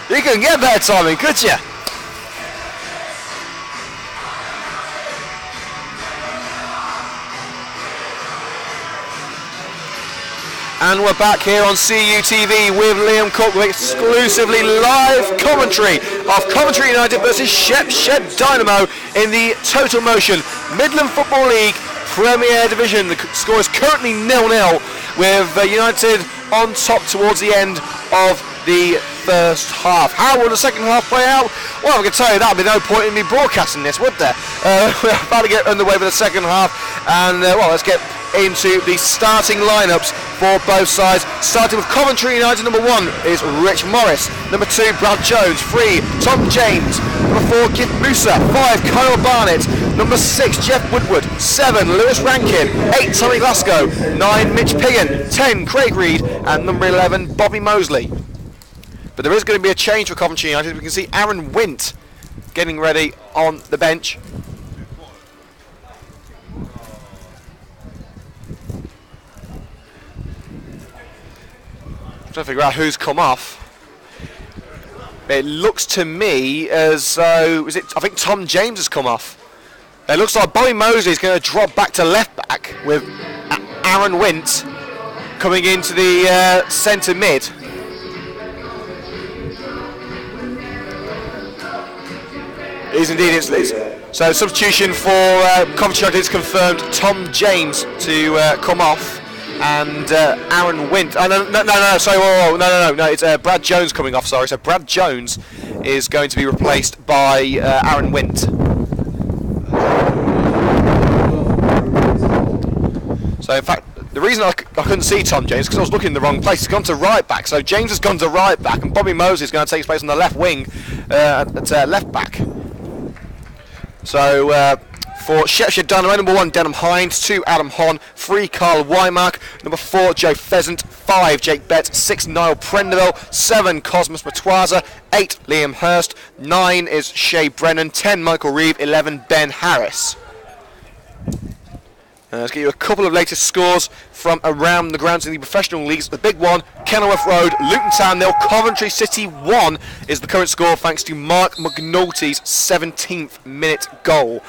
You couldn't get better timing, could you? And we're back here on CUTV with Liam Cook with exclusively live commentary of Coventry United versus Shepshed Dynamo in the Total Motion Midland Football League Premier Division. The score is currently 0-0 with United on top towards the end of the first half. How will the second half play out? Well, I can tell you that would be no point in me broadcasting this, would there? We're about to get underway with the second half, and well, let's get into the starting lineups for both sides. Starting with Coventry United, number 1 is Rich Morris, number 2 Brad Jones, 3 Tom James, number 4 Gift Musa, 5 Kyle Barnett, number 6 Jeff Woodward, 7 Lewis Rankin, 8 Tommy Glasgow, 9 Mitch Piggin, 10 Craig Reed, and number 11 Bobby Mosley. But there is going to be a change for Coventry United. We can see Aaron Wint getting ready on the bench. Trying to figure out who's come off. It looks to me as though I think Tom James has come off. It looks like Bobby Mosley is going to drop back to left back with Aaron Wint coming into the centre mid. Is indeed it's so substitution for Coventry United is confirmed. Tom James to come off, and Aaron Wint. Oh, no, sorry, no, it's Brad Jones coming off. Sorry, so Brad Jones is going to be replaced by Aaron Wint. So in fact, the reason I couldn't see Tom James because I was looking in the wrong place. He's gone to right back, so James has gone to right back, and Bobby Mosley is going to take his place on the left wing at left back. So for Shepshed Dynamo, number 1 Denham Hines, 2 Adam Hon, 3 Carl Wymark, number 4 Joe Pheasant, 5 Jake Betts, 6 Niall Prendeville, 7 Cosmos Matwaza, 8 Liam Hurst, 9 is Shay Brennan, 10 Michael Reeve, 11 Ben Harris. Let's get you a couple of latest scores from around the grounds in the professional leagues. The big one, Kenilworth Road, Luton Town 0, Coventry City 1 is the current score thanks to Mark McNulty's 17th minute goal.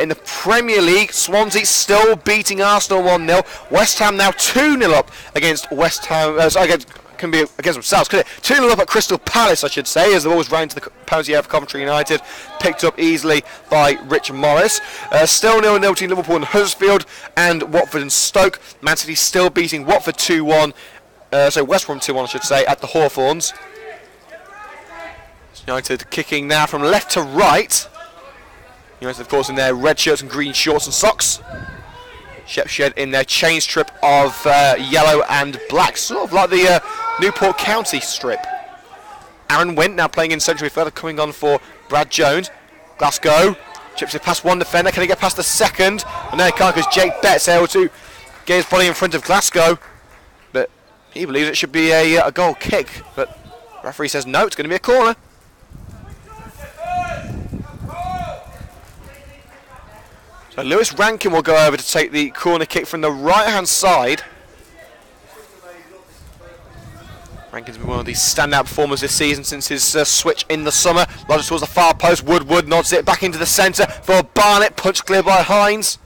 In the Premier League, Swansea still beating Arsenal 1-0. West Ham now 2-0 up against West Ham. Can be against themselves, could it? 2-0 up at Crystal Palace, I should say, as the ball's round to the penalty area for Coventry United, picked up easily by Rich Morris. Still 0-0 between Liverpool and Huddersfield, and Watford and Stoke. Man City still beating Watford 2-1, so West Brom 2-1, I should say, at the Hawthorns. United kicking now from left to right. United, of course, in their red shirts and green shorts and socks. Shepshed in their chain strip of yellow and black, sort of like the Newport County strip. Aaron Wint now playing in central midfield, coming on for Brad Jones. Glasgow chips it past one defender. Can he get past the second? And no, he can't because Jake Betts able to get his body in front of Glasgow. But he believes it should be a goal kick. But the referee says no, it's going to be a corner. So Lewis Rankin will go over to take the corner kick from the right-hand side. Rankin's been one of the standout performers this season since his switch in the summer. Lodges towards the far post. Woodward nods it back into the centre for Barnett. Punch clear by Hines.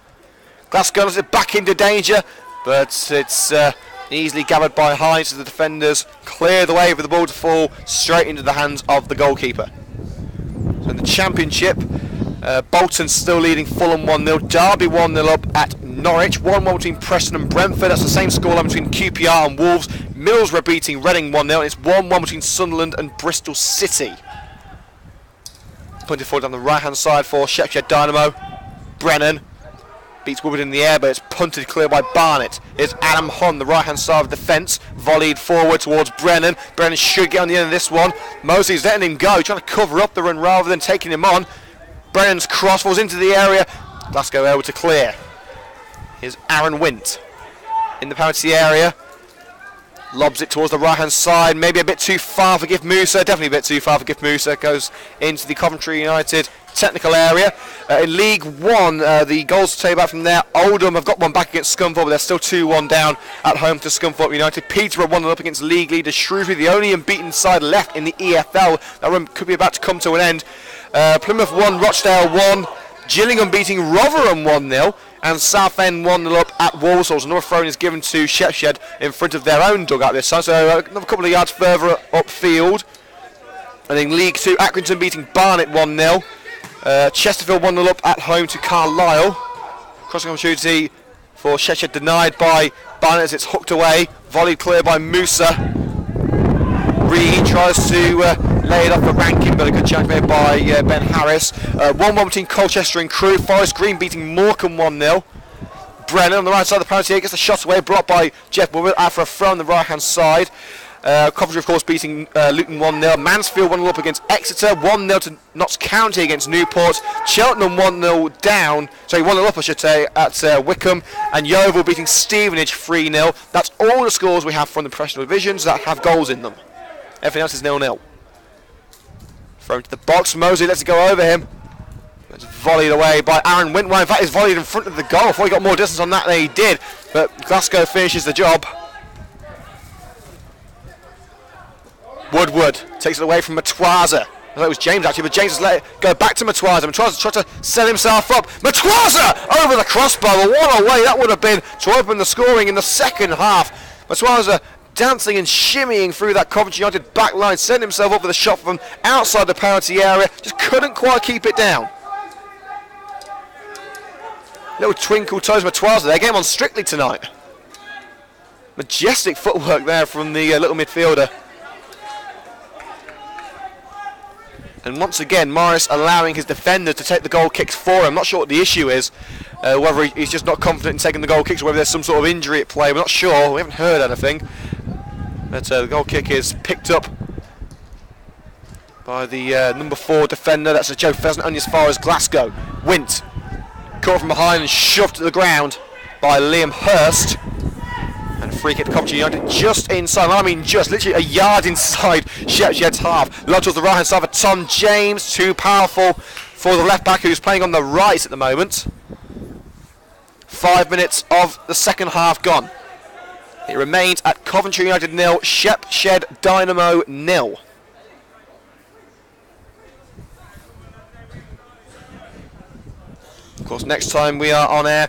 Glasgow nods it back into danger, but it's easily gathered by Hines as the defenders clear the way for the ball to fall straight into the hands of the goalkeeper. So in the Championship, Bolton still leading Fulham 1-0, Derby 1-0 up at Norwich, 1-1 between Preston and Brentford. That's the same scoreline between QPR and Wolves. Middlesbrough beating Reading 1-0, and it's 1-1 between Sunderland and Bristol City. Punted forward on the right hand side for Shepshed Dynamo. Brennan beats Woodward in the air, but it's punted clear by Barnett. It's Adam Hon, the right hand side of the defence, volleyed forward towards Brennan. Brennan should get on the end of this one. Mosley's letting him go, trying to cover up the run rather than taking him on. Brennan's cross falls into the area. Glasgow able to clear. Here's Aaron Wint in the penalty area. Lobs it towards the right hand side. Maybe a bit too far for Gift Musa. Definitely a bit too far for Gift Musa. Goes into the Coventry United technical area. In League 1, the goals to take back from there. Oldham have got one back against Scunthorpe, but they're still 2-1 down at home to Scunthorpe United. Peterborough 1-0 up against league leader Shrewsbury, the only unbeaten side left in the EFL. That run could be about to come to an end. Plymouth 1, Rochdale 1. Gillingham beating Rotherham 1-0. And Southend 1-0 up at Walsall. Another throw-in is given to Shepshed in front of their own dugout this time. So another couple of yards further upfield. And in League 2, Accrington beating Barnet 1-0. Chesterfield 1-0 up at home to Carlisle. Crossing opportunity for Shepshed denied by Barnet as it's hooked away. Volleyed clear by Musa. Reed tries to lay it off for Rankin, but a good chance made by Ben Harris. 1-1 between Colchester and Crewe. Forest Green beating Morecambe 1-0. Brennan on the right side of the penalty area gets the shot away, blocked by Jeff Woodward after a throw on the right hand side. Coventry, of course, beating Luton 1-0. Mansfield 1-0 up against Exeter. 1-0 to Notts County against Newport. Cheltenham 1-0 down. Sorry, 1-0 up, I should say, at Wickham. And Yeovil beating Stevenage 3-0. That's all the scores we have from the professional divisions that have goals in them. Everything else is 0-0. Thrown to the box. Mosley lets it go over him. It's volleyed away by Aaron Wintwell. In fact, he's volleyed in front of the goal. I thought he got more distance on that than he did. But Glasgow finishes the job. Woodward takes it away from Matwaza. I thought it was James actually, but James has let it go back to Matwaza. Matwaza tried to set himself up. Matwaza over the crossbar. What a way that would have been to open the scoring in the second half. Matwaza dancing and shimmying through that Coventry United back line, setting himself up with a shot from outside the penalty area. Just couldn't quite keep it down. Little twinkle toes Matwaza there. Game on Strictly tonight. Majestic footwork there from the little midfielder. And once again, Morris allowing his defenders to take the goal kicks for him. I'm not sure what the issue is, whether he's just not confident in taking the goal kicks or whether there's some sort of injury at play. We're not sure. We haven't heard anything. But the goal kick is picked up by the number 4 defender. That's Joe Pheasant, only as far as Glasgow. Wint caught from behind and shoved to the ground by Liam Hurst. And free kick to Coventry United just inside, I mean just literally a yard inside Shepshed's half. Low towards the right hand side for Tom James, too powerful for the left back who's playing on the right at the moment. 5 minutes of the second half gone. It remains at Coventry United 0, Shepshed Dynamo 0. Of course, next time we are on air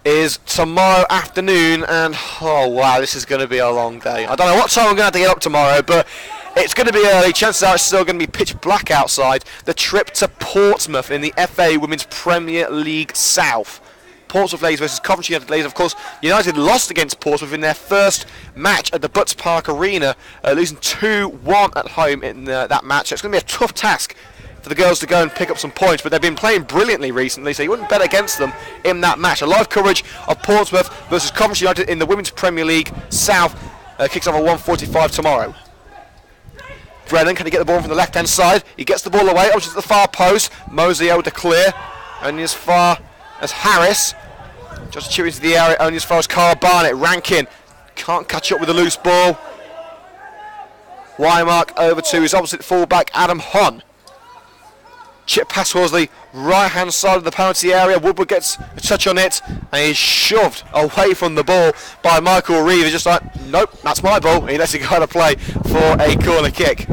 is tomorrow afternoon, and oh wow, this is going to be a long day. I don't know what time I'm going to have to get up tomorrow, but it's going to be early. Chances are it's still going to be pitch black outside. The trip to Portsmouth in the FA Women's Premier League South. Portsmouth ladies versus Coventry United ladies. Of course, United lost against Portsmouth in their first match at the Butts Park Arena, losing 2-1 at home in that match. So it's going to be a tough task for the girls to go and pick up some points, but they've been playing brilliantly recently, so you wouldn't bet against them in that match. A live coverage of Portsmouth versus Coventry United in the Women's Premier League South kicks off at 1:45 tomorrow. Brennan, can he get the ball from the left-hand side? He gets the ball away, up to the far post. Mosley able to clear, only as far as Harris. Just chip into the area, only as far as Carl Barnett. Rankin can't catch up with the loose ball. Wymark over to his opposite fullback, Adam Hunn. Chip pass towards the right-hand side of the penalty area. Woodward gets a touch on it, and he's shoved away from the ball by Michael Reeve. He's just like, nope, that's my ball. He lets it go out of play for a corner kick.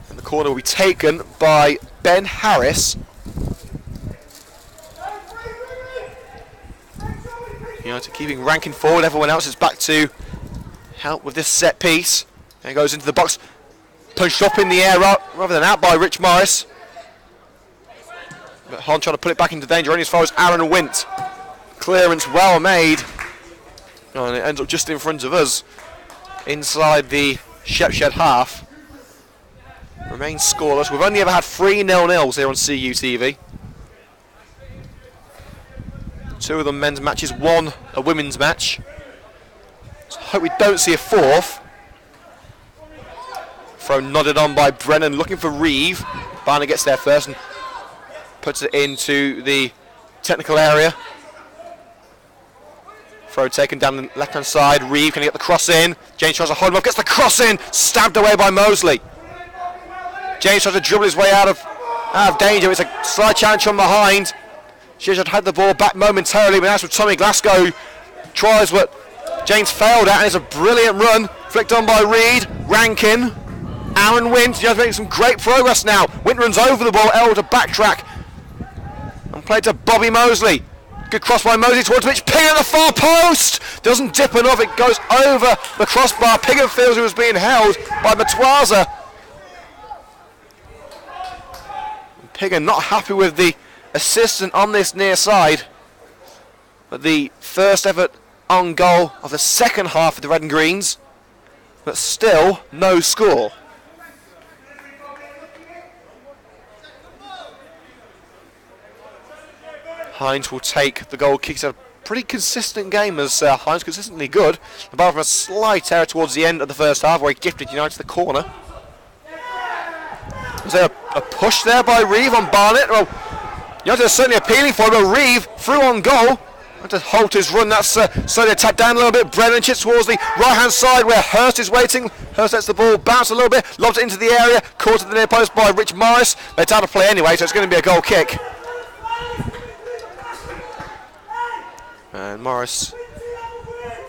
And the corner will be taken by Ben Harris. United keeping Rankin forward. Everyone else is back to help with this set piece. And goes into the box, punched up in the air rather than out by Rich Morris. But Hon trying to put it back into danger, only as far as Aaron Wint. Clearance well made. Oh, and it ends up just in front of us, inside the Shepshed half. Remains scoreless. We've only ever had 3 0-0s here on CUTV. 2 of them men's matches, 1 a women's match. So I hope we don't see a 4th. Throw nodded on by Brennan, looking for Reeve. Barner gets there first and puts it into the technical area. Throw taken down the left-hand side. Reeve can get the cross in. James tries to hold him off, gets the cross in. Stabbed away by Mosley. James tries to dribble his way out of danger. It's a slight challenge from behind. Shepshed had the ball back momentarily, but that's with Tommy Glasgow. Tries what James failed at, and it's a brilliant run. Flicked on by Reed. Rankin. Aaron Wint. Just making some great progress now. Wint runs over the ball, able to backtrack. And played to Bobby Mosley. Good cross by Mosley towards Mitch. Piggin at the far post. Doesn't dip enough. It goes over the crossbar. Piggin feels he was being held by Matwaza. Piggin not happy with the assistant on this near side. But the first effort on goal of the second half of the Red and Greens. But still no score. Hines will take the goal kick. It's a pretty consistent game as Hines consistently good. Apart from a slight error towards the end of the first half where he gifted United the corner. Was there a push there by Reeve on Barnett? Well, United is certainly appealing for him, but Reeve through on goal. Had to halt his run. That's slowly attacked down a little bit. Brennan chips towards the right-hand side where Hurst is waiting. Hurst lets the ball bounce a little bit, lobs it into the area, caught at the near post by Rich Morris. They're out of play anyway, so it's going to be a goal kick. And Morris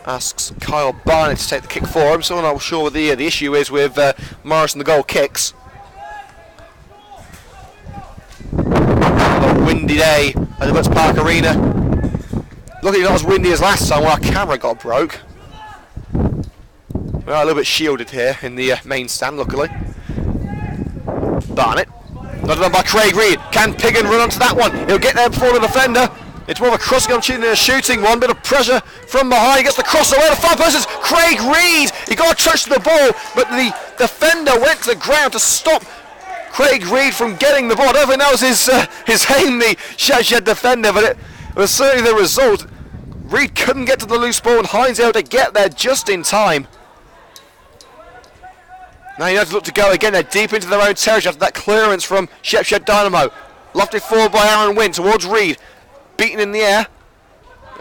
asks Kyle Barnett to take the kick for him, so I'm not sure what the issue is with Morris and the goal kicks. A windy day at the Butts Park Arena. Luckily not as windy as last time when our camera got broke. We are a little bit shielded here in the main stand, luckily. Barnett. Not done by Craig Reed. Can Piggin run onto that one? He'll get there before the defender. It's more of a crossing opportunity than a shooting one. Bit of pressure from behind. He gets the cross away. The far post is Craig Reed. He got a touch to the ball, but the defender went to the ground to stop Craig Reed from getting the ball. I don't think that was his aim, the Shepshed defender, but it was certainly the result. Reed couldn't get to the loose ball, and Hines able to get there just in time. Now you have to look to go again. They're deep into their own territory after that clearance from Shepshed Dynamo. Lofted forward by Aaron Wint towards Reed. Beaten in the air.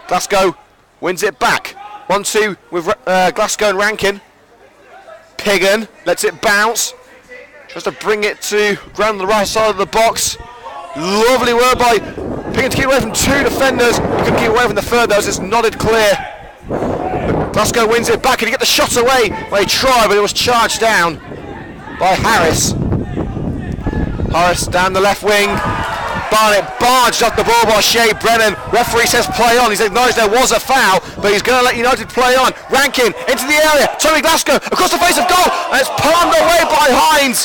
Glasgow wins it back. 1-2 with Glasgow and Rankin. Piggin lets it bounce. Tries to bring it to ground on the right side of the box. Lovely work by Piggin to keep away from two defenders. He couldn't keep away from the third though as it's nodded clear. But Glasgow wins it back and he get the shot away. Well, he tried, but it was charged down by Harris. Harris down the left wing. Barnett barged off the ball by Shea Brennan. Referee says play on. He's acknowledged there was a foul, but he's going to let United play on. Rankin into the area. Tommy Glasgow across the face of goal, and it's palmed away by Hines.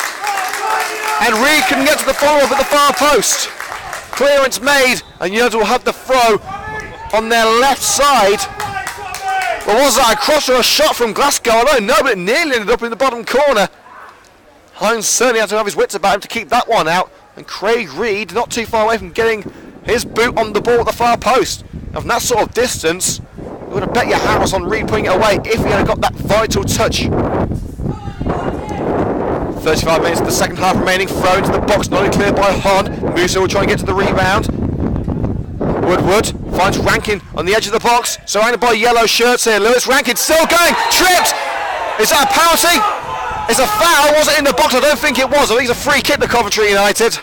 And Reed can get to the follow-up at the far post. Clearance made, and United will have the throw on their left side. But was that a cross or a shot from Glasgow? I don't know, but it nearly ended up in the bottom corner. Hines certainly had to have his wits about him to keep that one out. And Craig Reed not too far away from getting his boot on the ball at the far post. Now from that sort of distance, you would have bet your house on Reed putting it away if he had got that vital touch. 35 minutes of the second half remaining. Throw into the box, not cleared by Hahn. Musa will try and get to the rebound. Woodward finds Rankin on the edge of the box, surrounded by yellow shirts here. Lewis Rankin still going, tripped! Is that a penalty? It's a foul, was it in the box? I don't think it was. I think it's a free kick to Coventry United.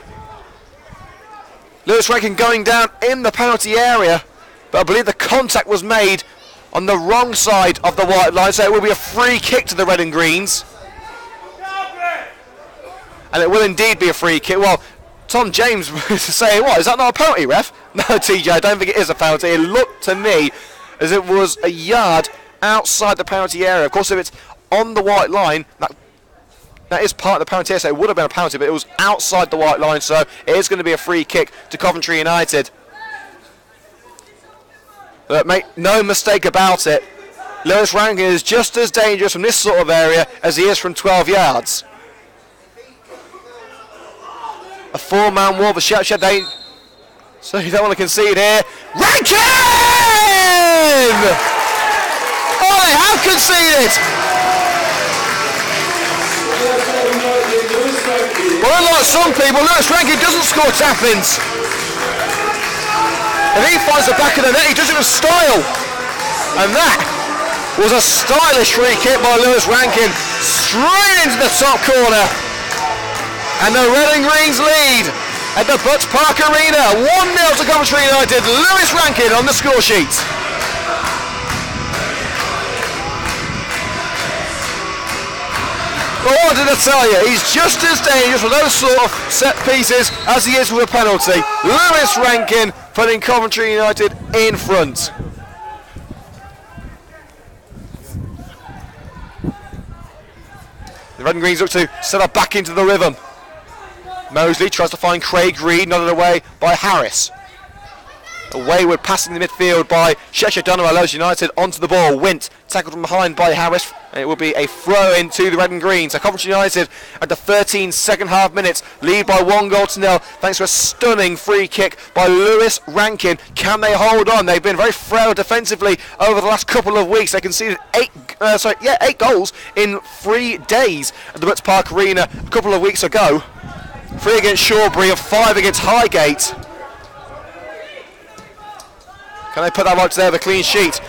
Lewis Rankin going down in the penalty area, but I believe the contact was made on the wrong side of the white line, so it will be a free kick to the Red and Greens. And it will indeed be a free kick. Well, Tom James was saying, what, is that not a penalty, ref? No, TJ, I don't think it is a penalty. It looked to me as it was a yard outside the penalty area. Of course, if it's on the white line, that is part of the penalty area, so it would have been a penalty, but it was outside the white line, so it is going to be a free kick to Coventry United. But make no mistake about it, Lewis Rankin is just as dangerous from this sort of area as he is from 12 yards. A four-man wall for Shepshed, so you don't want to concede here. Rankin! Oh, they have conceded! Well, unlike some people, Lewis Rankin doesn't score tap-ins. If he finds the back of the net, he does it with style. And that was a stylish free kick by Lewis Rankin, straight into the top corner. And the Red and Greens lead at the Butts Park Arena. 1-0 to Coventry United. Lewis Rankin on the score sheet. Well, what did I tell you? He's just as dangerous with those sort of set pieces as he is with a penalty. Lewis Rankin putting Coventry United in front. The Red and Greens look to set up back into the rhythm. Mosley tries to find Craig Reed, nodded away by Harris. A wayward passing the midfield by Shepshed Dynamo allows United onto the ball. Wint tackled from behind by Harris, and it will be a throw in to the Red and Greens. So Coventry United at the 13 second half minutes lead by 1-0 thanks to a stunning free kick by Lewis Rankin. Can they hold on? They've been very frail defensively over the last couple of weeks. They conceded 8 goals in 3 days at the Butts Park Arena a couple of weeks ago. 3 against Shawbury and 5 against Highgate. Can they put that right there with a clean sheet?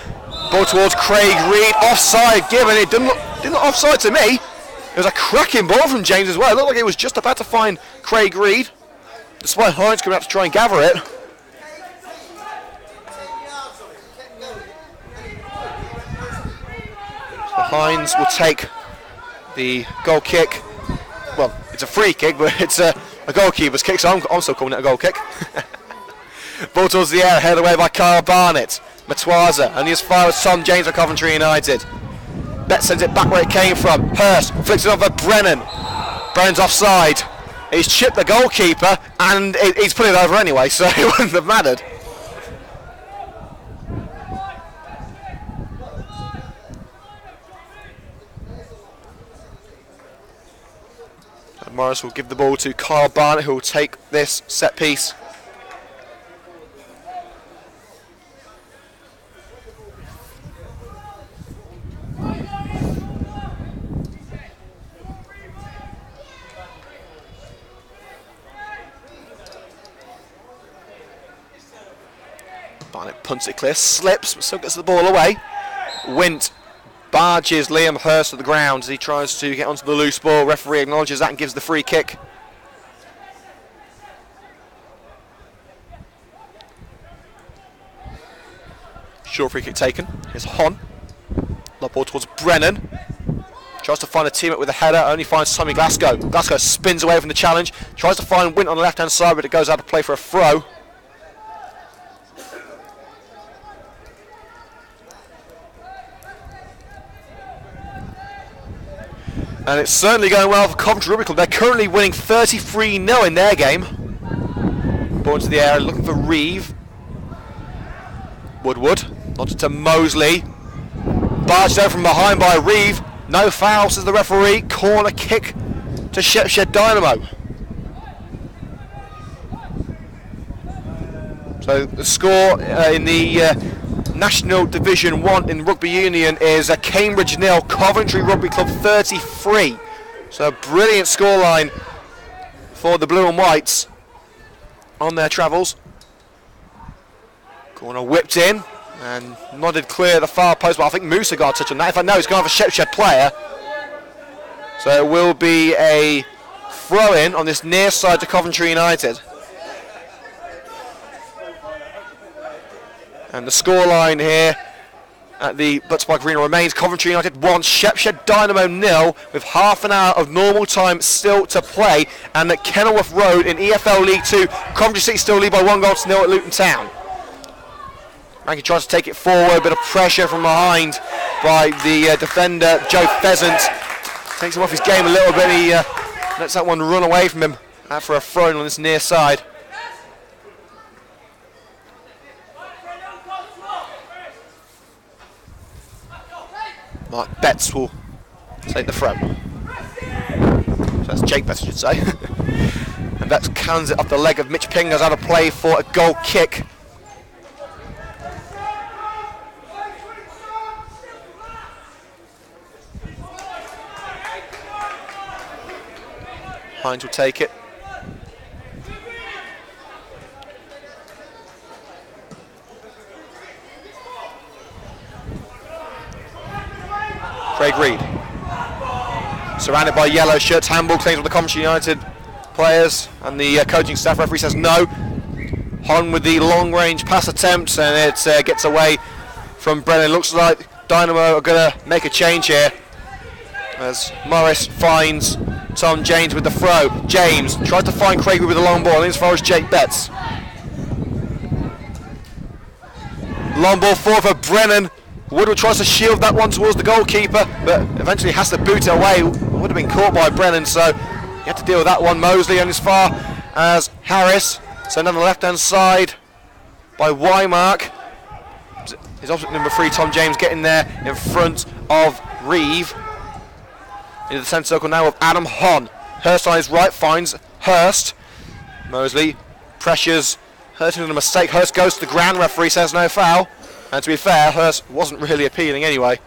Ball towards Craig Reed, offside given. It didn't look offside to me. It was a cracking ball from James as well. It looked like it was just about to find Craig Reed, despite Hines coming out to try and gather it. So Hines will take the goal kick. Well, it's a free kick, but it's a goalkeeper's kick, so I'm still calling it a goal kick. Ball towards the air, headed away by Kyle Barnett. Matwaza, only as far as Tom James for Coventry United. Bet sends it back where it came from. Hurst flicks it off at Brennan. Brennan's offside. He's chipped the goalkeeper, and he's put it over anyway, so it wouldn't have mattered. And Morris will give the ball to Kyle Barnett, who will take this set piece. Barnett punts it clear, slips, but still gets the ball away. Wint barges Liam Hurst to the ground as he tries to get onto the loose ball. Referee acknowledges that and gives the free kick. Short free kick taken. Here's Hon. The ball towards Brennan. Tries to find a teammate with a header, only finds Tommy Glasgow. Glasgow spins away from the challenge, tries to find Wint on the left-hand side, but it goes out of play for a throw. And it's certainly going well for Coventry Rugby Club. They're currently winning 33-0 in their game. Ball into the air, looking for Reeve. Woodward, onto to Mosley. Barged out from behind by Reeve. No foul, says the referee. Corner kick to Shepshed Dynamo. So the score in the National Division 1 in Rugby Union is a Cambridge 0, Coventry Rugby Club 33. So a brilliant scoreline for the Blue and Whites on their travels. Corner whipped in and nodded clear at the far post, but I think Musa got a touch on that. If I know, it's going to have a Shepshed player. So it will be a throw-in on this near side to Coventry United. And the scoreline here at the Butts Park Arena remains Coventry United 1, Shepshed Dynamo 0, with half an hour of normal time still to play. And at Kenilworth Road in EFL League 2, Coventry City still lead by 1-0 at Luton Town. Rankin tries to take it forward, a bit of pressure from behind by the defender, Joe Pheasant. Takes him off his game a little bit, he lets that one run away from him for a throw-in on this near side. Mark Betts will take the throw. So that's Jake Betts, I should say. And Betts cans it off the leg of Mitch Pingers out of play for a goal kick. Hines will take it. Craig Reed. Surrounded by yellow shirts, handball claims with the Coventry United players, and the coaching staff. Referee says no. Hon with the long range pass attempt, and it gets away from Brennan. Looks like Dynamo are going to make a change here as Morris finds Tom James with the throw. James tries to find Craig Reed with the long ball, and as far as Jake Betts. Long ball forward for Brennan. Woodward tries to shield that one towards the goalkeeper, but eventually has to boot it away. Would have been caught by Brennan, so he had to deal with that one. Mosley on as far as Harris. So on the left-hand side by Wymark. His opposite number 3, Tom James, getting there in front of Reeve. Into the centre circle now of Adam Hon. Hurst on his right finds Hurst. Mosley pressures Hurst into a mistake. Hurst goes to the ground. Referee says no foul. And to be fair, Hurst wasn't really appealing anyway.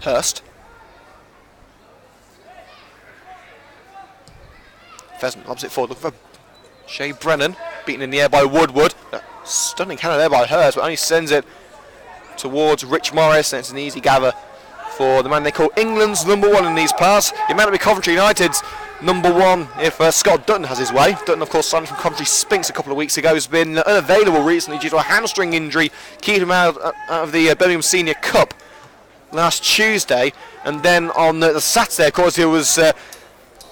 Hurst. Pheasant opposite forward, looking for Shea Brennan, beaten in the air by Woodward. Stunning cannon there by Hurst, but only sends it towards Rich Morris, and it's an easy gather for the man they call England's #1 in these parts. It might not be Coventry United's #1 if Scott Dutton has his way. Dutton, of course, signed from Coventry Spinks a couple of weeks ago, has been unavailable recently due to a hamstring injury, keeping him out of the Birmingham Senior Cup last Tuesday, and then on the Saturday, of course, he was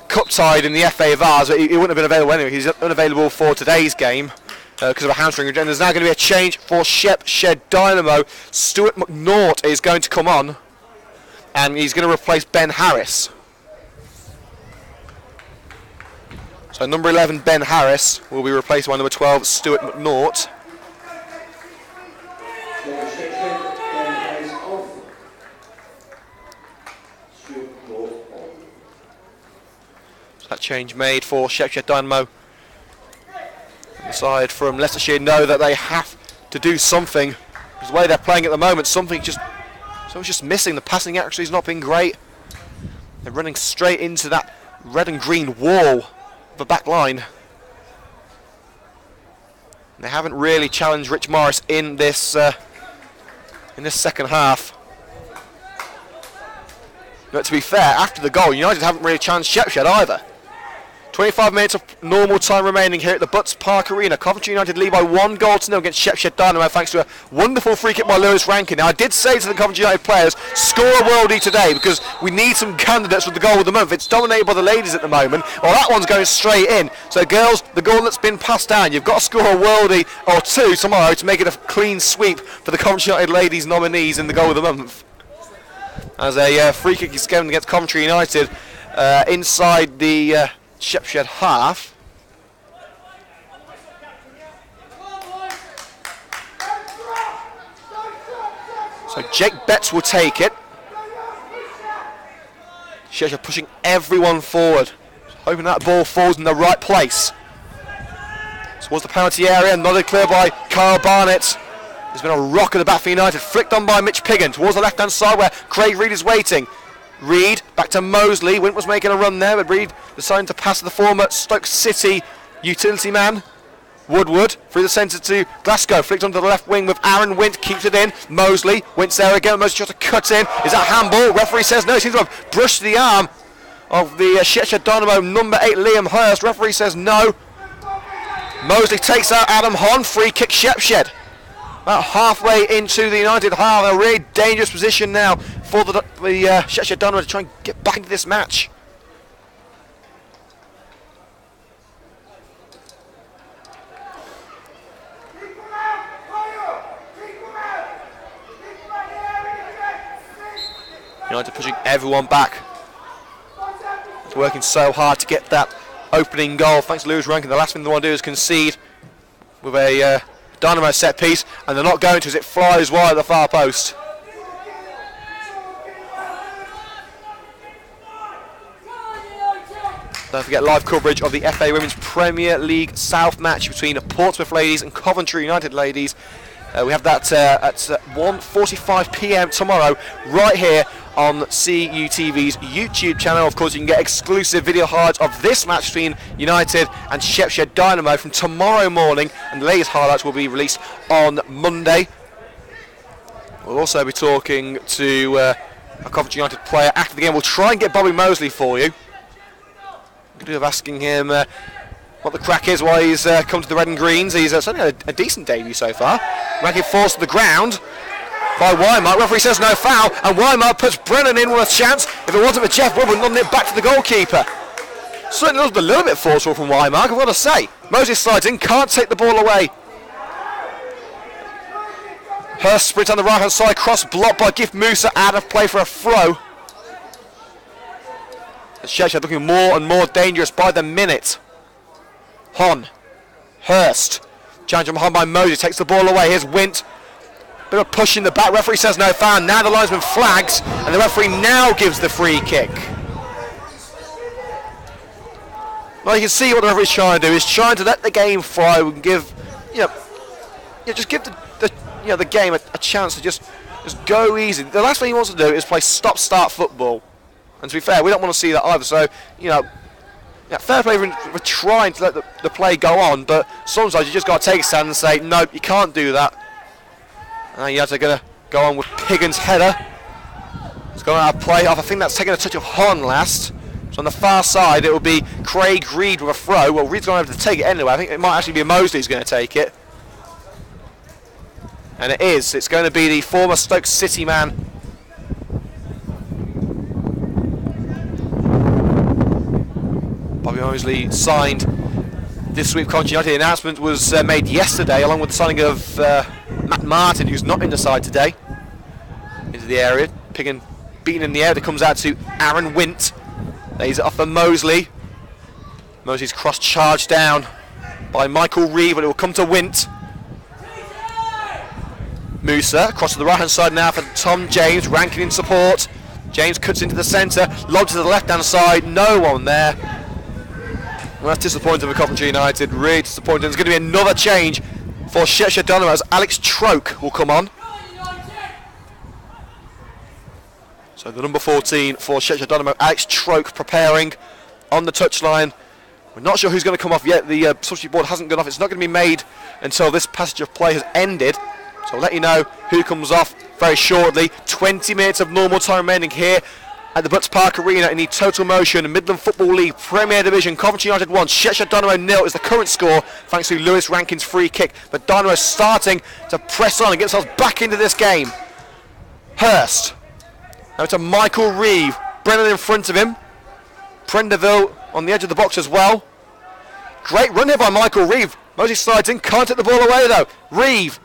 cup tied in the FA Vars, but he wouldn't have been available anyway. He's unavailable for today's game because of a hamstring injury. And there's now going to be a change for Shepshed Dynamo. Stuart McNaught is going to come on, and he's going to replace Ben Harris. So number 11, Ben Harris, will be replaced by number 12, Stuart McNaught. That change made for Shepshed Dynamo. The side from Leicestershire know that they have to do something. Because the way they're playing at the moment, something's just missing. The passing accuracy has not been great. They're running straight into that red and green wall of the back line. They haven't really challenged Rich Morris in this second half. But to be fair, after the goal, United haven't really challenged Shepshed either. 25 minutes of normal time remaining here at the Butts Park Arena. Coventry United lead by 1-0 against Shepshed Dynamo thanks to a wonderful free kick by Lewis Rankin. Now I did say to the Coventry United players, score a worldie today because we need some candidates for the goal of the month. It's dominated by the ladies at the moment. Well, that one's going straight in. So girls, the goal that's been passed down, you've got to score a worldie or two tomorrow to make it a clean sweep for the Coventry United ladies nominees in the goal of the month. As a free kick is given against Coventry United inside the Shepshed half. So Jake Betts will take it. Shepshed pushing everyone forward, hoping that ball falls in the right place. Towards the penalty area, nodded clear by Kyle Barnett. There's been a rock at the back for United, flicked on by Mitch Piggin towards the left-hand side where Craig Reed is waiting. Reed back to Mosley. Wint was making a run there, but Reed deciding to pass the former Stoke City utility man. Woodward through the centre to Glasgow, flicked onto the left wing with Aaron Wint, keeps it in. Mosley, Wint's there again. Mosley tries to cut in. Is that handball? Referee says no. He seems to have brushed the arm of the Shepshed Dynamo number 8, Liam Hurst. Referee says no. Mosley takes out Adam Hon. Free kick Shepshed. About halfway into the United half, a really dangerous position now for the Shepshed Dynamo to try and get back into this match. United pushing everyone back. It's working so hard to get that opening goal. Thanks to Lewis Rankin. The last thing they want to do is concede with a Dynamo set piece, and they're not going to as it flies wide at the far post. Don't forget live coverage of the FA Women's Premier League South match between Portsmouth ladies and Coventry United ladies We have that at 1:45 p.m. tomorrow, right here on CUTV's YouTube channel. Of course, you can get exclusive video highlights of this match between United and Shepshed Dynamo from tomorrow morning, and the latest highlights will be released on Monday. We'll also be talking to a Coventry United player after the game. We'll try and get Bobby Mosley for you. I'm going to be asking him what the crack is while he's come to the red and greens. He's certainly had a decent debut so far. Rankin forced to the ground by Weimark. Referee says no foul, and Weimark puts Brennan in with a chance. If it wasn't for Jeff Wood, would not it back to the goalkeeper. Certainly looked a little bit forceful from Weimark, I've got to say. Moses slides in, can't take the ball away. Hurst sprint on the right hand side, cross blocked by Gift Musa, out of play for a throw. Shepshed looking more and more dangerous by the minute. Hon, Hurst, challenge from Hon by Moses, takes the ball away. Here's Wint, bit of a push in the back. Referee says no foul. Now the linesman flags, and the referee now gives the free kick. Well, you can see what the referee's trying to do. He's trying to let the game flow and give, just give the game a chance to just go easy. The last thing he wants to do is play stop-start football. And to be fair, we don't want to see that either. So, fair play for trying to let the play go on, but sometimes you just got to take a stand and say, no, you can't do that. And you have to go on with Piggin's header. It's going out of play. I think that's taking a touch of Hon last. So on the far side, it will be Craig Reed with a throw. Well, Reed's going to have to take it anyway. I think it might actually be Mosley who's going to take it. And it is. It's going to be the former Stoke City man. Bobby Mosley signed this week. Coventry United. The announcement was made yesterday, along with the signing of Matt Martin, who's not in the side today, into the area. Piggin beaten in the air. That comes out to Aaron Wint. Lays it off for Mosley. Mosley's cross charged down by Michael Reeve, but it will come to Wint. Musa across to the right hand side now for Tom James. Rankin in support. James cuts into the centre, lobbed to the left hand side. No one there. Well, that's disappointing for Coventry United. Really disappointing. There's going to be another change for Shepshed Dynamo as Alex Troke will come on. So the number 14 for Shepshed Dynamo, Alex Troke, preparing on the touchline. We're not sure who's going to come off yet. The substitute board hasn't gone off. It's not going to be made until this passage of play has ended. So I'll let you know who comes off very shortly. 20 minutes of normal time remaining here at the Butts Park Arena in the Total Motion Midland Football League Premier Division. Coventry United 1, Shepshed Dynamo 0 is the current score, thanks to Lewis Rankin's free kick. But Dynamo starting to press on and get themselves back into this game. Hurst. Now to Michael Reeve. Brennan in front of him. Prendeville on the edge of the box as well. Great run here by Michael Reeve. Moses slides in, can't take the ball away though. Reeve.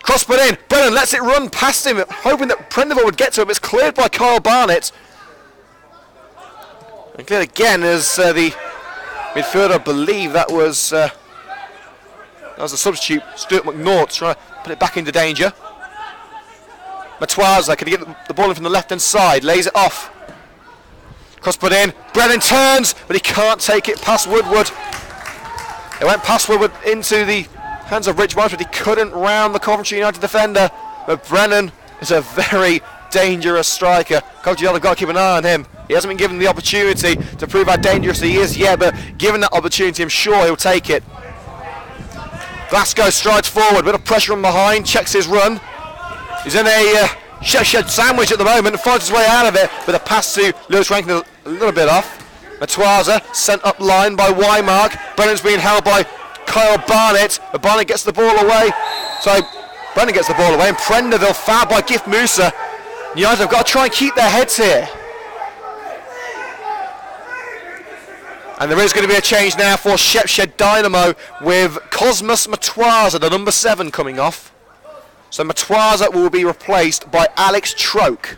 Cross put in. Brennan lets it run past him, hoping that Prendeville would get to him. It's cleared by Kyle Barnett. And cleared again as the midfielder, I believe that was a substitute, Stuart McNaught, trying to put it back into danger. Matwaza, can he get the ball in from the left-hand side? Lays it off. Cross put in. Brennan turns, but he can't take it past Woodward. It went past Woodward into the hands of Rich Marsh, but he couldn't round the Coventry United defender. But Brennan is a very dangerous striker. Coventry United have got to keep an eye on him. He hasn't been given the opportunity to prove how dangerous he is yet, but given that opportunity, I'm sure he'll take it. Glasgow strides forward, bit of pressure from behind, checks his run. He's in a Shepshed sandwich at the moment and finds his way out of it with a pass to Lewis Rankin a little bit off. Matwaza sent up line by Weimark. Brennan's being held by Kyle Barnett, but Barnett gets the ball away. So Brennan gets the ball away, and Prendeville fouled by Gift Musa. United have got to try and keep their heads here. And there is going to be a change now for Shepshed Dynamo with Cosmas Matwaza, the number 7, coming off. So Matwaza will be replaced by Alex Troke.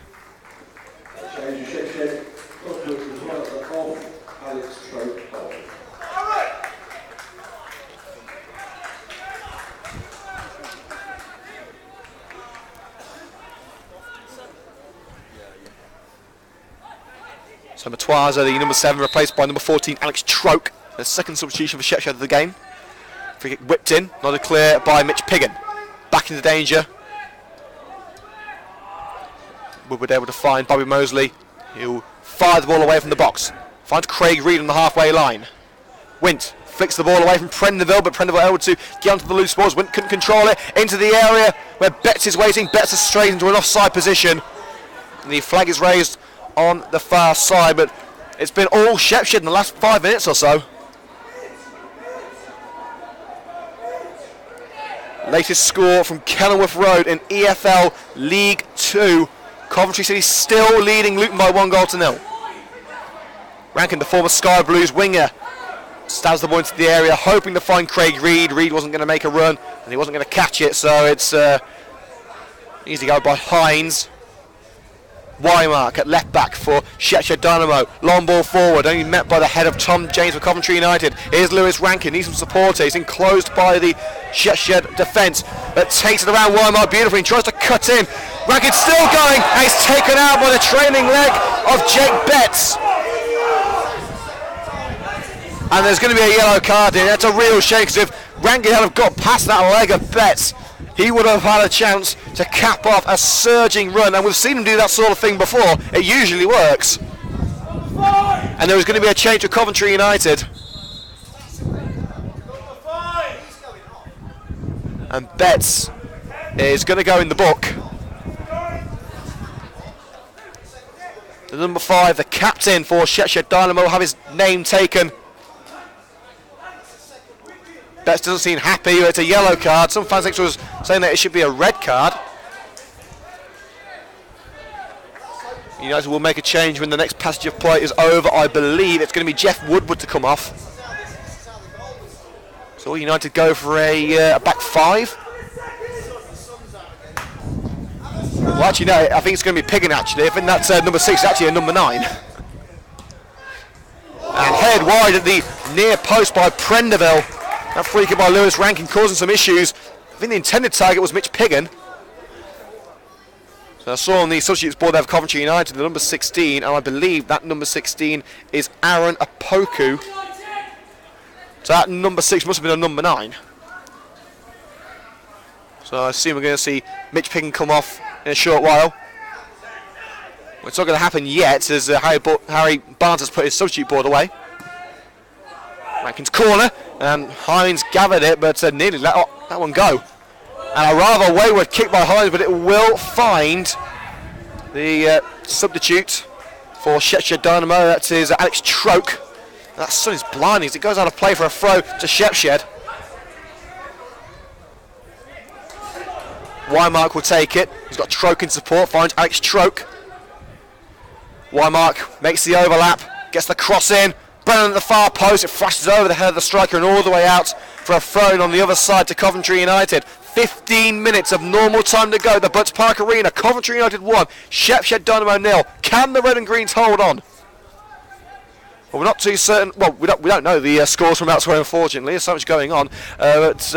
So Matwaza, the number 7, replaced by number 14, Alex Troke, the second substitution for Shepshed of the game. Free kick whipped in, nodded clear by Mitch Piggin. back into danger. Woodward able to find Bobby Mosley, who fired the ball away from the box. Finds Craig Reed on the halfway line. Wint flicks the ball away from Prendeville, but Prendeville able to get onto the loose balls. Wint couldn't control it. Into the area where Betts is waiting. Betts is straight into an offside position. And the flag is raised on the far side, but it's been all Shepshed in the last 5 minutes or so. Latest score from Kenilworth Road in EFL League 2. Coventry City still leading Luton by 1-0. Rankin, the former Sky Blues winger, stabs the ball into the area, hoping to find Craig Reed. Reed wasn't going to make a run, and he wasn't going to catch it, so it's easy go by Hines. Wymark at left back for Shepshed Dynamo. Long ball forward, only met by the head of Tom James for Coventry United. Here's Lewis Rankin, needs some support. He's enclosed by the Shepshed defence, but takes it around Wymark beautifully and tries to cut in. Rankin still going, and he's taken out by the trailing leg of Jake Betts. And there's going to be a yellow card in. That's a real shame, because if Rankin had got past that leg of Betts, he would have had a chance to cap off a surging run, and we've seen him do that sort of thing before. It usually works. And there was going to be a change of Coventry United. And Betts is going to go in the book. The number 5, the captain for Shepshed Dynamo, will have his name taken. Betts doesn't seem happy. It's a yellow card. Some fans was saying that it should be a red card. United will make a change when the next passage of play is over. I believe it's going to be Jeff Woodward to come off. So United go for a back 5. Well, actually, no, I think it's going to be Piggin, actually. I think that's number 6, actually a number 9. And head wide at the near post by Prendeville. That free kick by Lewis Rankin causing some issues. I think the intended target was Mitch Piggin. So I saw on the substitutes board there of Coventry United, the number 16, and I believe that number 16 is Aaron Apoku. So that number 6 must have been a number 9. So I assume we're going to see Mitch Piggin come off in a short while. Well, it's not going to happen yet, as Harry Barnes has put his substitute board away. Rankin's corner, and Hines gathered it, but nearly let that one go. And a rather wayward kick by Hines, but it will find the substitute for Shepshed Dynamo. That is Alex Troke. That sun is blinding as it goes out of play for a throw to Shepshed. Wymark will take it. He's got Troke in support, finds Alex Troke. Wymark makes the overlap, gets the cross in. Brennan at the far post, it flashes over the head of the striker and all the way out for a throw-in on the other side to Coventry United. 15 minutes of normal time to go. The Butts Park Arena, Coventry United 1, Shepshed Dynamo 0. Can the Red and Greens hold on? Well, we're not too certain. Well, we don't know the scores from elsewhere, unfortunately. There's so much going on. But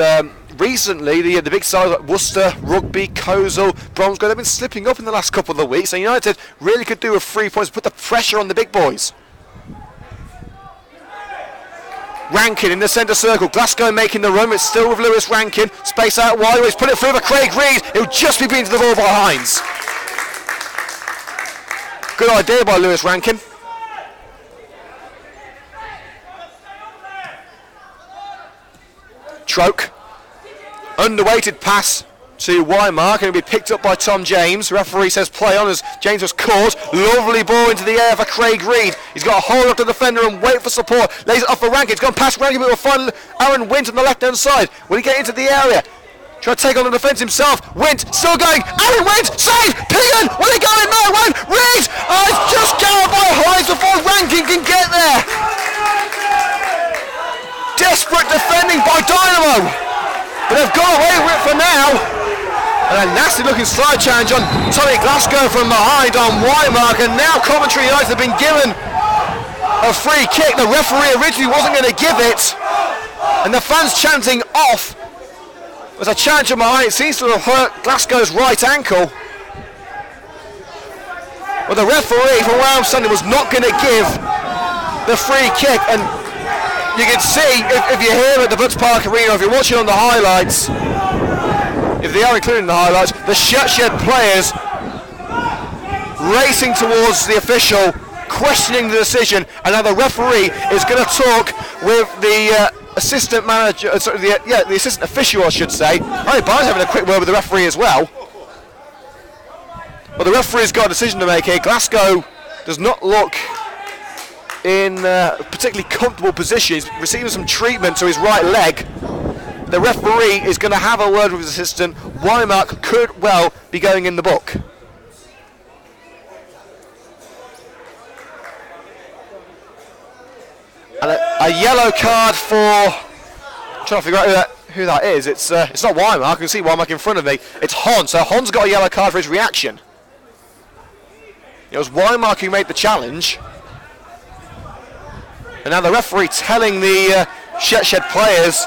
recently, the big sides like Worcester, Rugby, Coleshill, Bromsgrove, they've been slipping up in the last couple of weeks. And United really could do with 3 points, put the pressure on the big boys. Rankin in the centre circle, Glasgow making the run, it's still with Lewis Rankin, space out wide, he's put it through for Craig Reed, he'll just be beaten to the ball by Hines. Good idea by Lewis Rankin. Troke, underweighted pass to Wymark, and it'll be picked up by Tom James. Referee says play on as James was caught. Lovely ball into the air for Craig Reed. He's got to hold up the defender and wait for support. Lays it off for Rankin. It's gone past Rankin, but we'll find Aaron Wint on the left-hand side. Will he get into the area? Try to take on the defence himself. Wint still going. Aaron Wint, save! Piggin! Will he go in? No, won't! Reed! Oh, it's just gone by Hines before Rankin can get there. Desperate defending by Dynamo. But they've got away with it for now. And a nasty looking slide challenge on Tommy Glasgow from behind on Wymark, and now Coventry United have been given a free kick. The referee originally wasn't going to give it, and the fans chanting off. There's a challenge on behind. It seems to have hurt Glasgow's right ankle. Well, the referee, from where I'm standing, was not going to give the free kick, and you can see, if you're here at the Butts Park Arena, if you're watching on the highlights, if they are included in the highlights, the Shepshed players racing towards the official, questioning the decision, and now the referee is going to talk with the assistant manager, the assistant official, I should say. I think Barnes having a quick word with the referee as well. But the referee's got a decision to make here. Glasgow does not look in a particularly comfortable position. He's receiving some treatment to his right leg. The referee is going to have a word with his assistant. Wymark could well be going in the book. And a yellow card for... I'm trying to figure out who that is. It's not Wymark. I can see Wymark in front of me. It's Hon. So Hon's got a yellow card for his reaction. It was Wymark who made the challenge. And now the referee telling the Shepshed players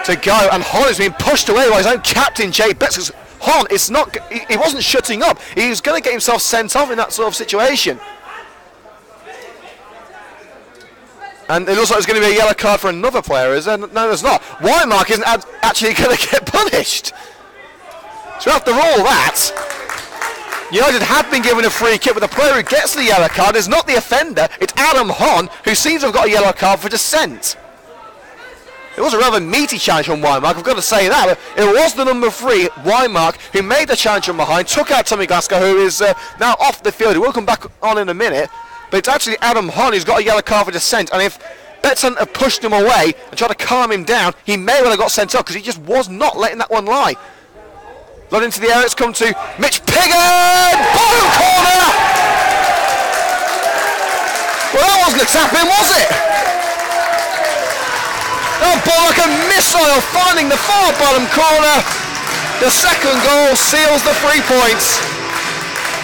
to go. And Hon is being pushed away by his own captain, Jay Betts. Hon, he wasn't shutting up. He was going to get himself sent off in that sort of situation. And it looks like there's going to be a yellow card for another player, is there? No, there's not. Wymark isn't actually going to get punished. So after all that, United have been given a free kick, but the player who gets the yellow card is not the offender. It's Adam Hon, who seems to have got a yellow card for dissent. It was a rather meaty challenge from Wymark, I've got to say that. But it was the number 3, Wymark, who made the challenge from behind, took out Tommy Glasgow, who is now off the field. He will come back on in a minute. But it's actually Adam Hon who's got a yellow card for dissent, and if Betson had pushed him away and tried to calm him down, he may well have got sent off because he just was not letting that one lie. Run into the area, it's come to Mitch Piggin! Bottom corner! Well, that wasn't a tap-in, was it? Oh, ball like a missile, finding the far bottom corner. The second goal seals the 3 points.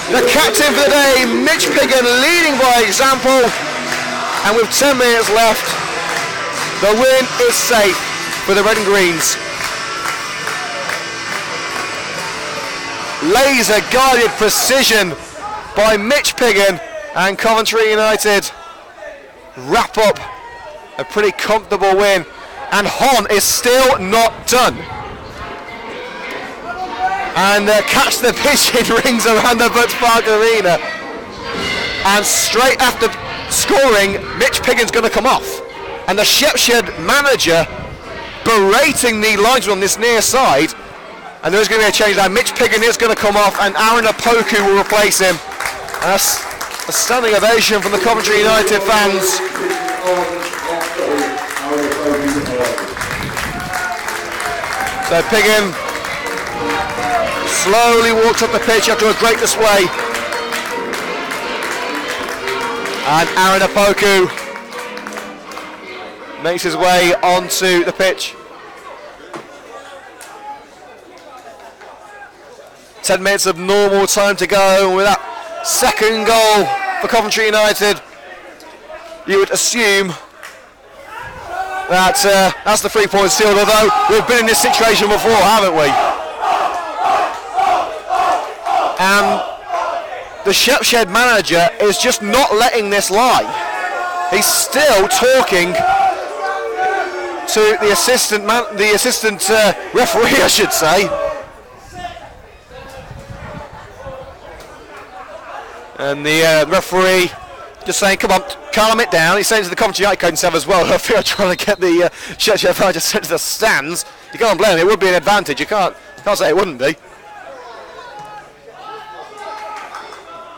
The captain for the day, Mitch Piggin, leading by example. And with 10 minutes left, the win is safe for the Red and Greens. Laser-guided precision by Mitch Piggin, and Coventry United wrap up a pretty comfortable win. And Hon is still not done. And Catch the Pigeon rings around the Butts Park Arena. And straight after scoring, Mitch Piggin's going to come off. And the Shepshed manager berating the linesman on this near side. And there's going to be a change now. Mitch Piggin is going to come off, and Aaron Apoku will replace him. And that's a standing ovation from the Coventry United fans. So Piggin slowly walks up the pitch after a great display. And Aaron Apoku makes his way onto the pitch. 10 minutes of normal time to go, and with that second goal for Coventry United, you would assume that that's the 3 points sealed, although we've been in this situation before, haven't we? And the Shepshed manager is just not letting this lie. He's still talking to the assistant referee, I should say. And the referee just saying, come on, calm it down. He's saying to the Coventry United coaching staff as well, I feel trying to get the Shepshed manager sent to the stands. You can't blame him, it would be an advantage. You can't say it wouldn't be.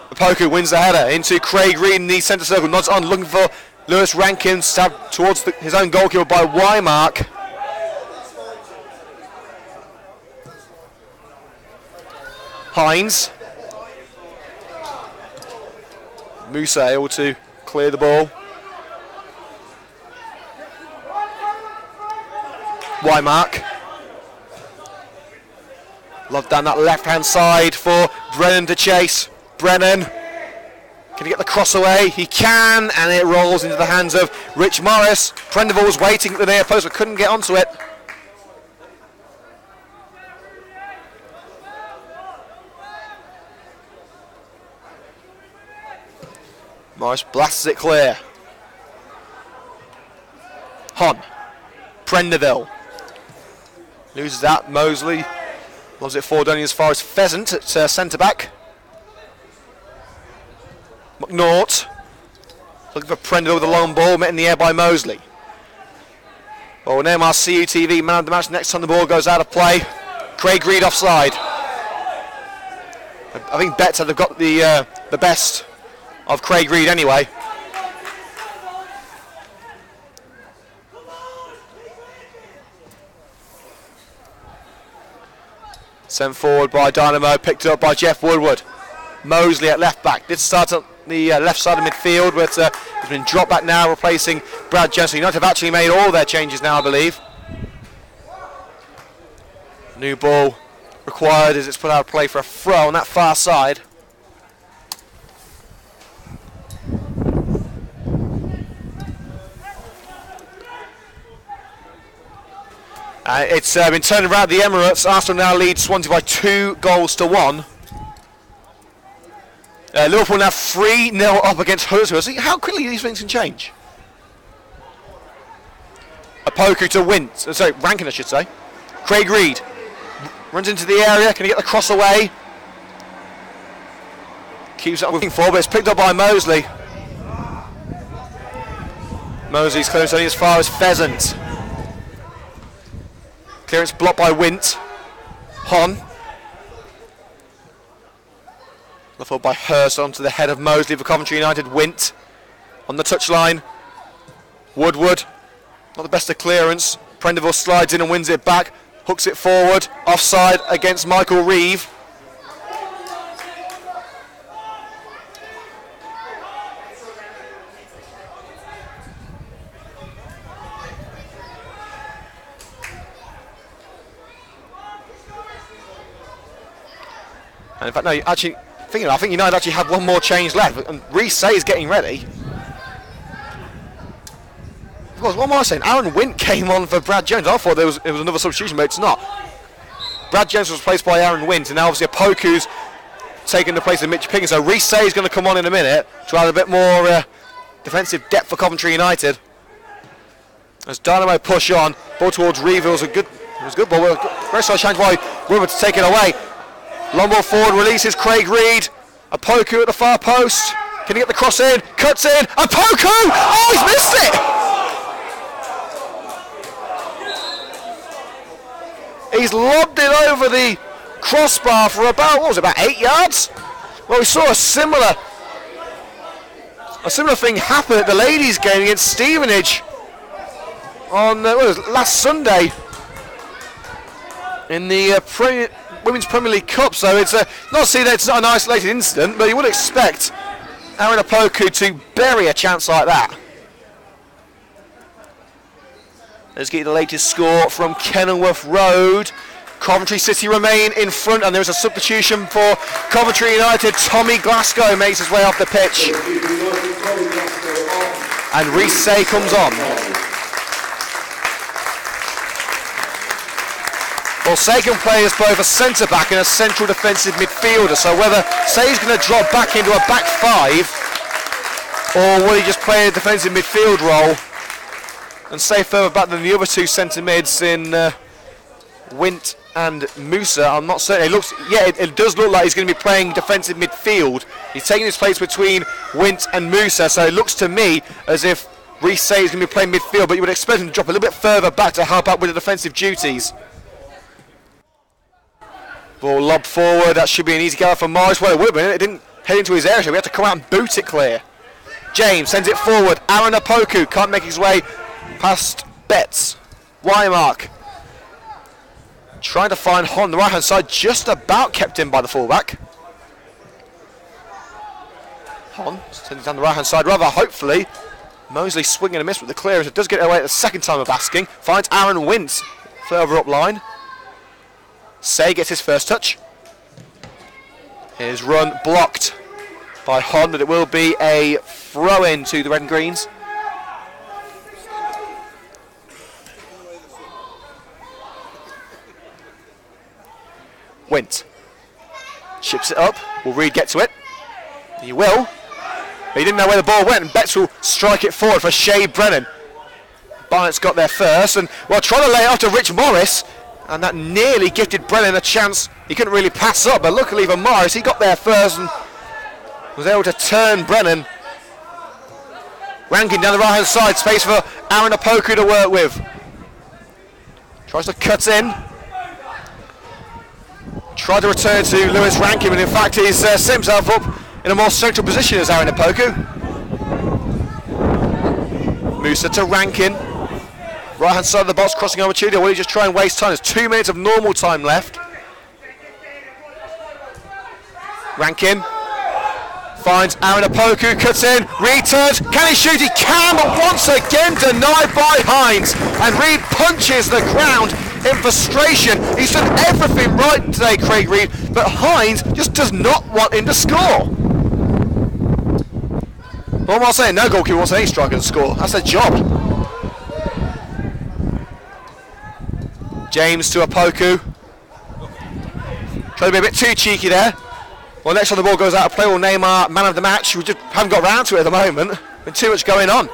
Apoku wins the header into Craig Reed in the centre circle, nods on, looking for Lewis Rankin, stabbed towards his own goalkeeper by Wymark. Hines. Musa able to clear the ball. Wymark. Love down that left-hand side for Brennan to chase. Brennan, can he get the cross away? He can, and it rolls into the hands of Rich Morris. Prenderville was waiting at the near post but couldn't get onto it. Morris blasts it clear. Hon. Prenderville. Loses that. Mosley Loves it forward only as far as Pheasant at centre-back. McNaught. Looking for Prendle with a long ball, met in the air by Mosley. Well, we'll name our CUTV man of the match next time the ball goes out of play. Craig Reed offside. I think Betts have got the best of Craig Reed anyway. Sent forward by Dynamo, picked up by Jeff Woodward. Mosley at left back. Did start at the left side of midfield, but has been dropped back now, replacing Brad Jones. United have actually made all their changes now, I believe. New ball required as it's put out of play for a throw on that far side. It's been turned around at the Emirates. Arsenal now lead Swansea by 2-1. Liverpool now 3-0 up against Huddersfield. See how quickly these things can change. Opoku to Wint. Sorry, Rankin, I should say. Craig Reed runs into the area. Can he get the cross away? Keeps it looking for, but it's picked up by Mosley. Mosley's close only as far as Pheasant. Clearance blocked by Wint. Hon. Followed by Hurst onto the head of Mosley for Coventry United. Wint on the touchline. Woodward. Not the best of clearance. Prendeville slides in and wins it back. Hooks it forward. Offside against Michael Reeve. And in fact, no, actually, I think United actually have one more change left, and Reece is getting ready. Of course, what am I saying? Aaron Wint came on for Brad Jones. I thought it was another substitution, but it's not. Brad Jones was replaced by Aaron Wint, and now obviously Opoku's taking the place of Mitch Pickens. So Reece is going to come on in a minute to add a bit more defensive depth for Coventry United. As Dynamo push on, ball towards Reeve. It was a good ball. Very solid chance by Woodward to take it away. Long ball forward, releases Craig Reed. Opoku at the far post. Can he get the cross in? Cuts in. Opoku! Oh, he's missed it! He's lobbed it over the crossbar for about, what was it, about 8 yards? Well, we saw a similar thing happen at the ladies' game against Stevenage on last Sunday in the Women's Premier League Cup. So it's not saying that it's not an isolated incident, but you would expect Aaron Opoku to bury a chance like that. Let's get the latest score from Kenilworth Road. Coventry City remain in front, and there's a substitution for Coventry United. Tommy Glasgow makes his way off the pitch, and Reece comes on. Well, Say can play as both a centre-back and a central defensive midfielder, so whether Say's going to drop back into a back five, or will he just play a defensive midfield role and Say further back than the other two centre mids in Wint and Musa? I'm not certain. It does look like he's going to be playing defensive midfield. He's taking his place between Wint and Musa, so it looks to me as if Reece Say is going to be playing midfield, but you would expect him to drop a little bit further back to help out with the defensive duties. Ball lobbed forward. That should be an easy goal for Morris. Well, it would have been. It didn't head into his area, so we had to come out and boot it clear. James sends it forward. Aaron Opoku can't make his way past Betts. Wymark trying to find Hon on the right hand side, just about kept in by the fullback. Hon sends it down the right hand side rather hopefully. Mosley swinging and a miss with the clearance. It does get away at the second time of asking. Finds Aaron Wint further up line. Say gets his first touch. His run blocked by Hon, but it will be a throw-in to the Red and Greens. Wint chips it up. Will Reed get to it? He will. But he didn't know where the ball went, and Betts will strike it forward for Shay Brennan. Barnett's got there first, and trying to lay it off to Rich Morris. And that nearly gifted Brennan a chance he couldn't really pass up, but luckily for Morris, he got there first and was able to turn Brennan. Rankin down the right hand side, space for Aaron Opoku to work with. Tries to cut in. Tried to return to Lewis Rankin, but in fact he's set himself up in a more central position as Aaron Opoku. Musa to Rankin. Right hand side of the box, crossing over Tudor. Will he just try and waste time? There's 2 minutes of normal time left. Rankin finds Aaron Opoku, cuts in, Reed turns, can he shoot? He can, but once again denied by Hines. And Reed punches the ground in frustration. He's done everything right today, Craig Reed, but Hines just does not want him to score. Well, I'm not saying no goalkeeper wants any striker to score. That's their job. James to Opoku. Trying to be a bit too cheeky there. Well, next time the ball goes out of play, we'll name our man of the match. We just haven't got round to it at the moment. Been too much going on.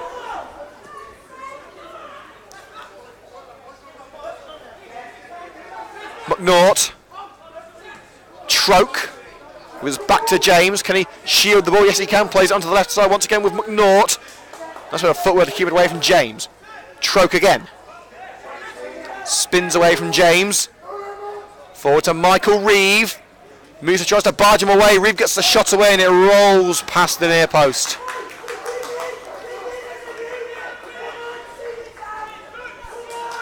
McNaught. Troke. Was back to James. Can he shield the ball? Yes, he can. Plays it onto the left side once again with McNaught. That's with a footwork to keep it away from James. Troke again. Spins away from James. Forward to Michael Reeve. Musa tries to barge him away. Reeve gets the shot away and it rolls past the near post.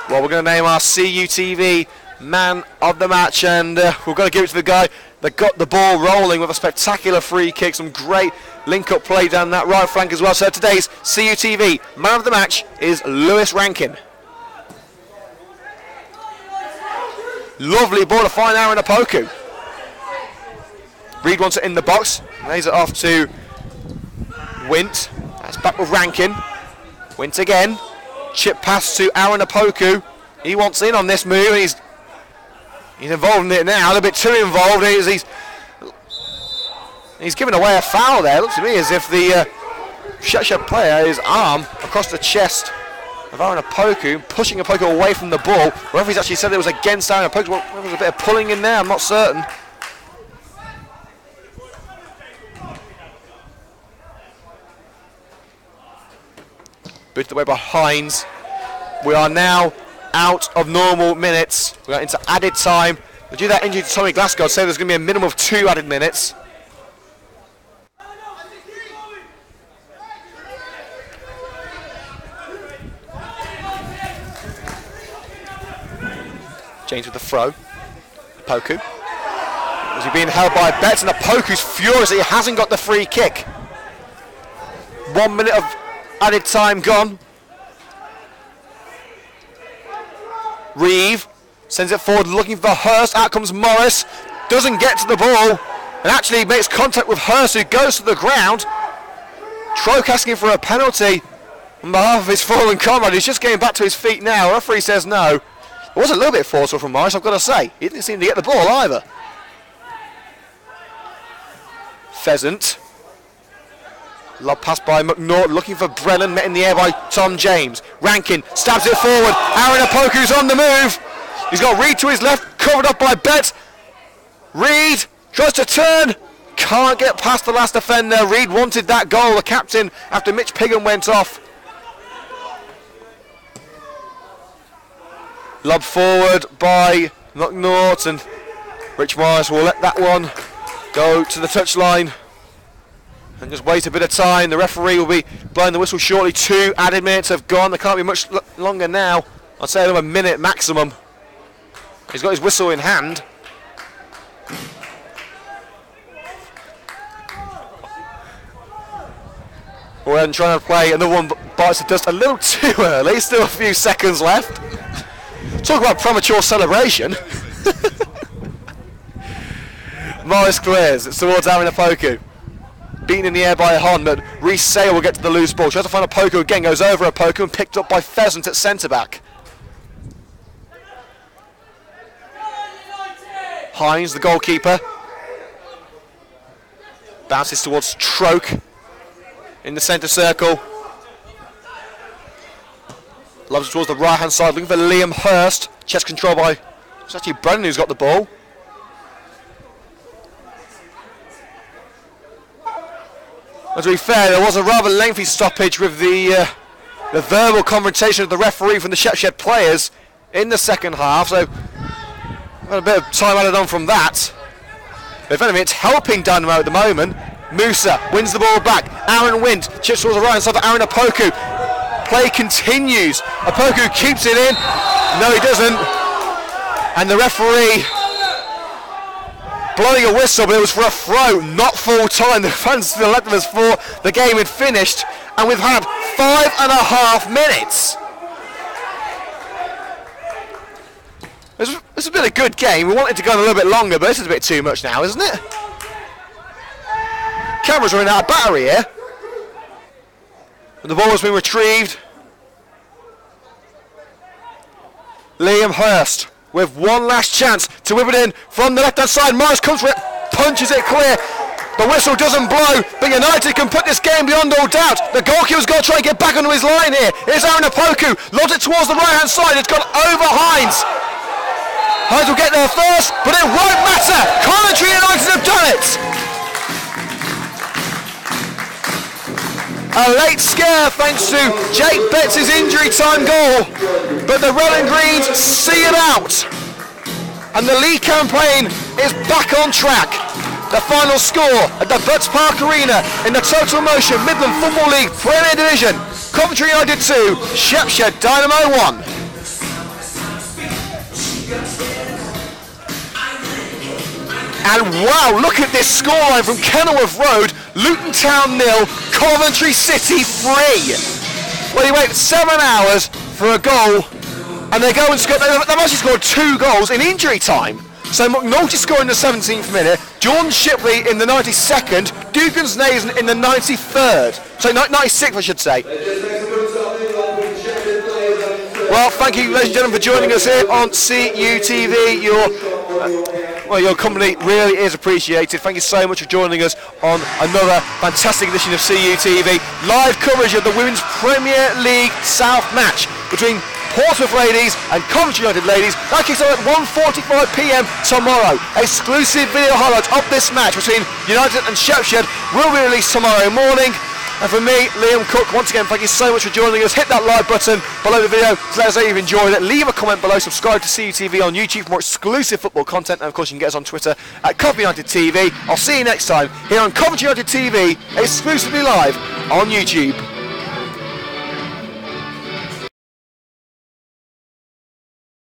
Well, we're going to name our CUTV man of the match, and we're going to give it to the guy that got the ball rolling with a spectacular free kick. Some great link-up play down that right flank as well. So today's CUTV man of the match is Lewis Rankin. Lovely ball to find Aaron Opoku. Reed wants it in the box. Lays it off to Wint. That's back with Rankin. Wint again. Chip pass to Aaron Opoku. He wants in on this move. He's involved in it now. A little bit too involved. He's given away a foul there. It looks to me as if the Shepshed player, his arm across the chest of Aaron Opoku, pushing Opoku away from the ball. Whether he's actually said it was against Aaron Opoku, well, there was a bit of pulling in there, I'm not certain. Booted away by Hines. We are now out of normal minutes. We are into added time. Due to that injury to Tommy Glasgow, I'd say there's going to be a minimum of 2 added minutes. James with the throw. Opoku. Is he being held by Betts? And Opoku's furious that he hasn't got the free kick. 1 minute of added time gone. Reeve sends it forward looking for Hurst. Out comes Morris. Doesn't get to the ball. And actually makes contact with Hurst, who goes to the ground. Troke asking for a penalty on behalf of his fallen comrade. He's just getting back to his feet now. The referee says no. It was a little bit forceful from Morris, I've got to say. He didn't seem to get the ball either. Pheasant. Lob pass by McNaught, looking for Brennan, met in the air by Tom James. Rankin stabs it forward. Aaron Opoku's on the move. He's got Reed to his left, covered up by Betts. Reed tries to turn. Can't get past the last defender. Reed wanted that goal, the captain, after Mitch Piggin went off. Lob forward by McNaught, and Rich Morris will let that one go to the touchline and just wait a bit of time. The referee will be blowing the whistle shortly. 2 added minutes have gone. There can't be much longer now. I'd say another minute maximum. He's got his whistle in hand. We're then trying to play another one, bites the dust a little too early. Still a few seconds left. Talk about premature celebration. Morris clears. It's towards Aaron Opoku. Beaten in the air by Hon, but Reece Sale will get to the loose ball. Tries to find Opoku again, goes over Opoku and picked up by Pheasant at centre-back. Hines, the goalkeeper. Bounces towards Troke in the centre circle. Loves towards the right-hand side, looking for Liam Hurst. Chest control by It's actually Brennan who's got the ball. And to be fair, there was a rather lengthy stoppage with the verbal confrontation of the referee from the Shepshed players in the second half, so got a bit of time added on from that. But if anything, it's helping Dynamo at the moment. Musa wins the ball back. Aaron Wind chips towards the right hand side for Aaron Opoku. Play continues. Opoku keeps it in. No, he doesn't. And the referee blowing a whistle, but it was for a throw, not full time. The fans still let them as for the game had finished, and we've had 5.5 minutes. This has been a good game. We wanted to go a little bit longer, but this is a bit too much now, isn't it? Cameras running out of battery here. And the ball has been retrieved. Liam Hurst with one last chance to whip it in from the left-hand side. Morris comes for it, punches it clear. The whistle doesn't blow, but United can put this game beyond all doubt. The goalkeeper's got to try and get back onto his line here. Here's Aaron Opoku, lobs it towards the right-hand side. It's gone over Hines. Hines will get there first, but it won't matter. Coventry United have done it. A late scare thanks to Jake Betts' injury time goal, but the Red and Greens see it out. And the league campaign is back on track. The final score at the Butts Park Arena in the Total Motion Midland Football League Premier Division. Coventry United 2, Shepshed Dynamo 1. And wow, look at this scoreline from Kenilworth Road. Luton Town 0, Coventry City 3. Well, you wait 7 hours for a goal, and they go and score. They've actually scored 2 goals in injury time. So McNulty scored in the 17th minute, Jordan Shipley in the 92nd, Dugans Nazen in the 93rd. So 96th, I should say. Well, thank you, ladies and gentlemen, for joining us here on CUTV. Your company really is appreciated. Thank you so much for joining us on another fantastic edition of CUTV. Live coverage of the Women's Premier League South match between Portsmouth ladies and Coventry United ladies. That kicks off at 1:45 p.m. tomorrow. Exclusive video highlights of this match between United and Shepshed will be released tomorrow morning. And for me, Liam Cook, once again, thank you so much for joining us. Hit that like button below the video to let us know you've enjoyed it. Leave a comment below. Subscribe to CUTV on YouTube for more exclusive football content. And of course, you can get us on Twitter at Coventry United TV. I'll see you next time here on Coventry United TV, exclusively live on YouTube.